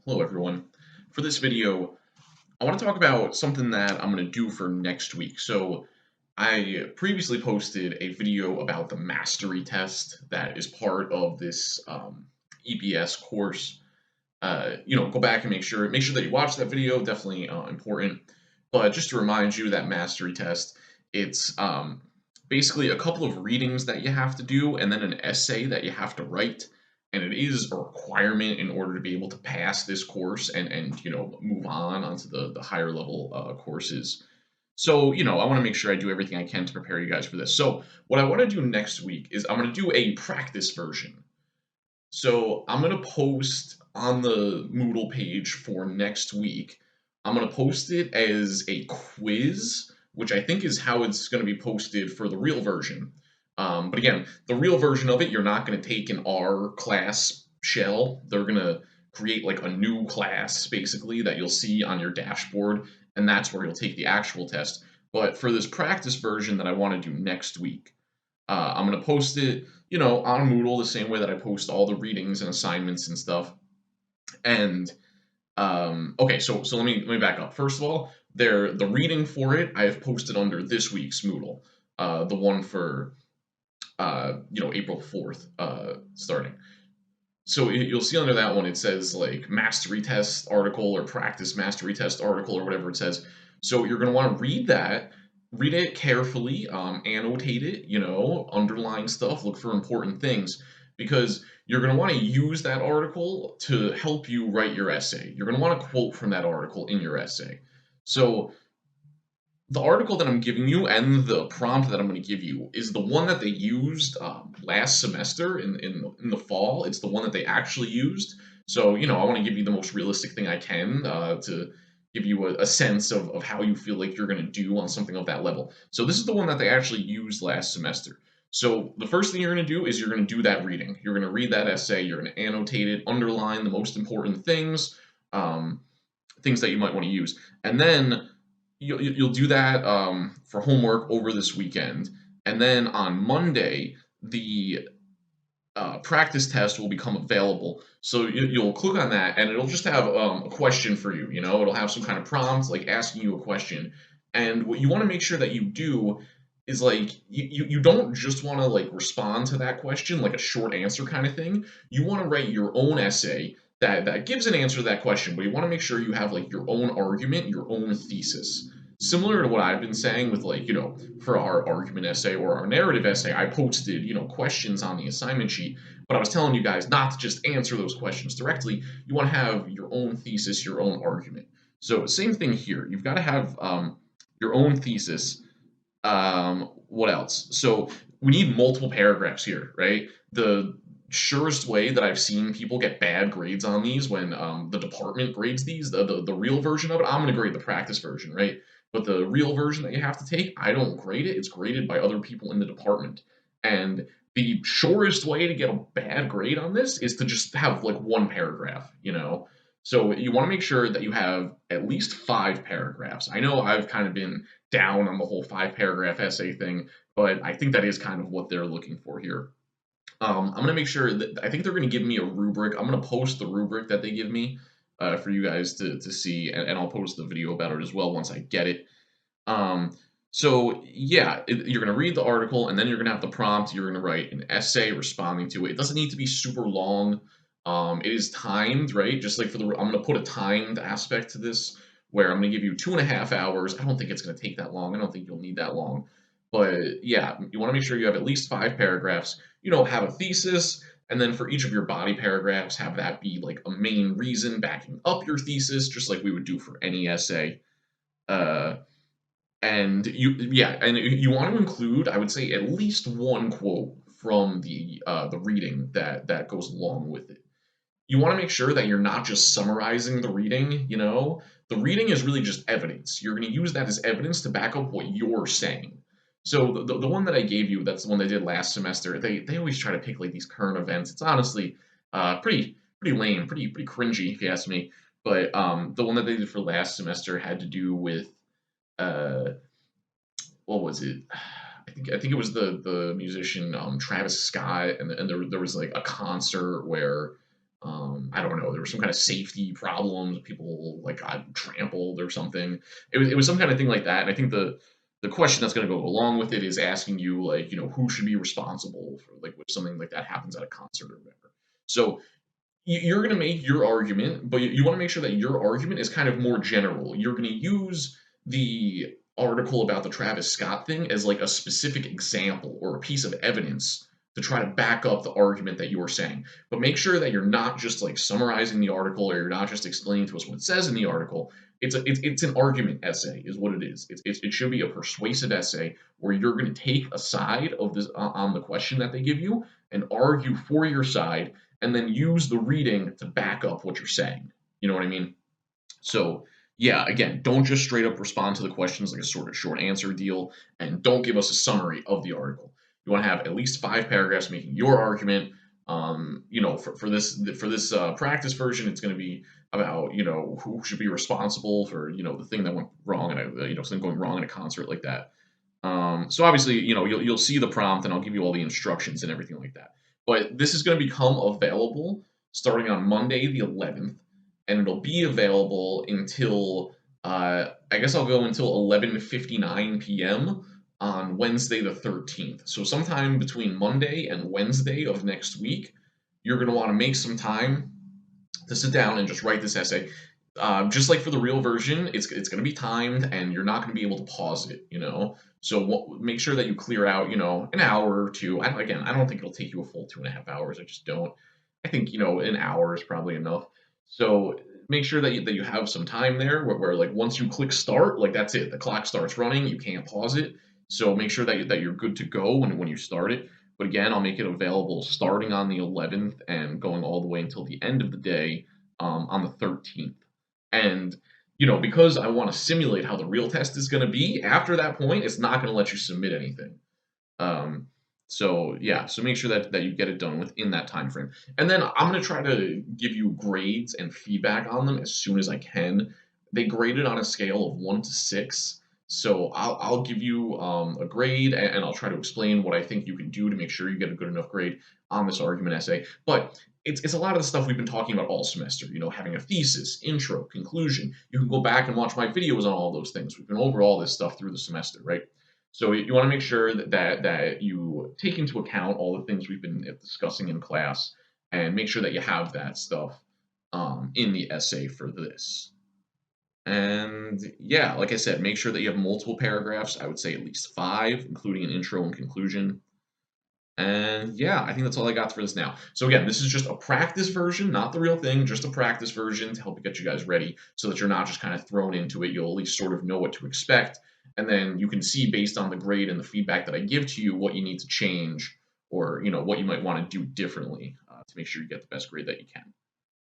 Hello everyone. For this video, I want to talk about something that I'm going to do for next week. So I previously posted a video about the mastery test that is part of this EBS course. Go back and make sure that you watch that video. Definitely important. But just to remind you, that mastery test, it's basically a couple of readings that you have to do, and then an essay that you have to write. And it is a requirement in order to be able to pass this course and move on onto the higher level courses. So, I want to make sure I do everything I can to prepare you guys for this. So, what I want to do next week is I'm going to do a practice version. So I'm gonna post on the Moodle page for next week. I'm gonna post it as a quiz, which I think is how it's gonna be posted for the real version. But again, the real version of it, you're not gonna take an R class shell. They're gonna create like a new class basically that you'll see on your dashboard, and that's where you'll take the actual test. But for this practice version that I want to do next week, I'm gonna post it, on Moodle the same way that I post all the readings and assignments and stuff. And okay, so let me back up. First of all, the reading for it I have posted under this week's Moodle, the one for April 4th, starting. So you'll see under that one it says like mastery test article or practice mastery test article or whatever it says. So you're going to want to read it carefully, annotate it, underline stuff, look for important things, because you're going to want to use that article to help you write your essay. You're going to want to quote from that article in your essay. So the article that I'm giving you and the prompt that I'm going to give you is the one that they used last semester in the fall. It's the one that they actually used. So, I want to give you the most realistic thing I can to give you a sense of how you feel like you're going to do on something of that level. So, this is the one that they actually used last semester. So, the first thing you're going to do is you're going to do that reading. You're going to read that essay, you're going to annotate it, underline the most important things, um, things that you might want to use. And then you'll do that for homework over this weekend, and then on Monday the practice test will become available. So you'll click on that, and it'll just have a question for you. It'll have some kind of prompt like asking you a question, and what you want to make sure that you do is like you don't just want to like respond to that question like a short answer kind of thing. You want to write your own essay that gives an answer to that question, but you want to make sure you have like your own argument, your own thesis. Similar to what I've been saying with like, for our argument essay or our narrative essay, I posted, questions on the assignment sheet, but I was telling you guys not to just answer those questions directly. You want to have your own thesis, your own argument. So same thing here. You've got to have your own thesis. What else? So we need multiple paragraphs here, right? The surest way that I've seen people get bad grades on these when the department grades these, the real version of it, I'm going to grade the practice version, right? But the real version that you have to take, I don't grade it. It's graded by other people in the department. And the surest way to get a bad grade on this is to just have like one paragraph. So you want to make sure that you have at least 5 paragraphs. I know I've kind of been down on the whole 5 paragraph essay thing, but I think that is kind of what they're looking for here. I'm gonna make sure that I think they're gonna give me a rubric. I'm gonna post the rubric that they give me for you guys to see, and I'll post the video about it as well once I get it. Um, so yeah, you're gonna read the article, and then you're gonna have the prompt. You're gonna write an essay responding to it. It doesn't need to be super long. It is timed, right? Just like I'm gonna put a timed aspect to this, where I'm gonna give you 2.5 hours. I don't think it's gonna take that long. I don't think you'll need that long. But yeah, you want to make sure you have at least 5 paragraphs. Have a thesis, and then for each of your body paragraphs, have that be like a main reason backing up your thesis, just like we would do for any essay. Uh, and you want to include, I would say, at least one quote from the reading that goes along with it. You want to make sure that you're not just summarizing the reading. The reading is really just evidence. You're going to use that as evidence to back up what you're saying. So the one that I gave you, that's the one they did last semester. They always try to pick like these current events. It's honestly pretty lame, pretty cringy if you ask me. But the one that they did for last semester had to do with uh, what was it? I think it was the musician Travis Scott, and there was like a concert where I don't know, there was some kind of safety problems, people like got trampled or something. It was some kind of thing like that, and I think the question that's going to go along with it is asking you like, who should be responsible for like if something like that happens at a concert or whatever. So you're going to make your argument, but you want to make sure that your argument is kind of more general. You're going to use the article about the Travis Scott thing as like a specific example or a piece of evidence to try to back up the argument that you are saying. But make sure that you're not just like summarizing the article or you're not just explaining to us what it says in the article. It's an argument essay, is what it is. It should be a persuasive essay where you're going to take a side of this on the question that they give you and argue for your side and then use the reading to back up what you're saying. You know what I mean? So, yeah, again, don't just straight up respond to the questions like a sort of short answer deal, and don't give us a summary of the article. You want to have at least 5 paragraphs making your argument. For this practice version, it's going to be about who should be responsible for the thing that went wrong and something going wrong in a concert like that. So obviously, you'll see the prompt, and I'll give you all the instructions and everything like that. But this is going to become available starting on Monday the 11th, and it'll be available until I guess I'll go until 11:59 p.m. on Wednesday the 13th. So sometime between Monday and Wednesday of next week, you're going to want to make some time to sit down and just write this essay. Just like for the real version, it's going to be timed, and you're not going to be able to pause it. So make sure that you clear out, an hour or two. I don't think it'll take you a full 2.5 hours. I just don't. I think an hour is probably enough. So make sure that you have some time there where like once you click start, like that's it. The clock starts running. You can't pause it. So make sure that you're good to go when you start it. But again, I'll make it available starting on the 11th and going all the way until the end of the day on the 13th. And because I want to simulate how the real test is going to be, after that point, it's not going to let you submit anything. Um, so yeah, so make sure that you get it done within that time frame. And then I'm going to try to give you grades and feedback on them as soon as I can. They graded on a scale of 1 to 6. So I'll give you a grade, and I'll try to explain what I think you can do to make sure you get a good enough grade on this argument essay. But it's a lot of the stuff we've been talking about all semester, having a thesis, intro, conclusion. You can go back and watch my videos on all those things. We've been over all this stuff through the semester, right? So you want to make sure that you take into account all the things we've been discussing in class, and make sure that you have that stuff in the essay for this. And yeah, like I said, make sure that you have multiple paragraphs. I would say at least 5, including an intro and conclusion. And yeah, I think that's all I got for this now. So again, this is just a practice version, not the real thing, just a practice version to help get you guys ready so that you're not just kind of thrown into it. You'll at least sort of know what to expect. And then you can see based on the grade and the feedback that I give to you what you need to change, or what you might want to do differently to make sure you get the best grade that you can.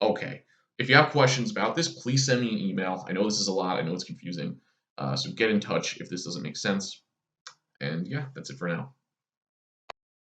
Okay. If you have questions about this, please send me an email. I know this is a lot. I know it's confusing. So get in touch if this doesn't make sense. And yeah, that's it for now.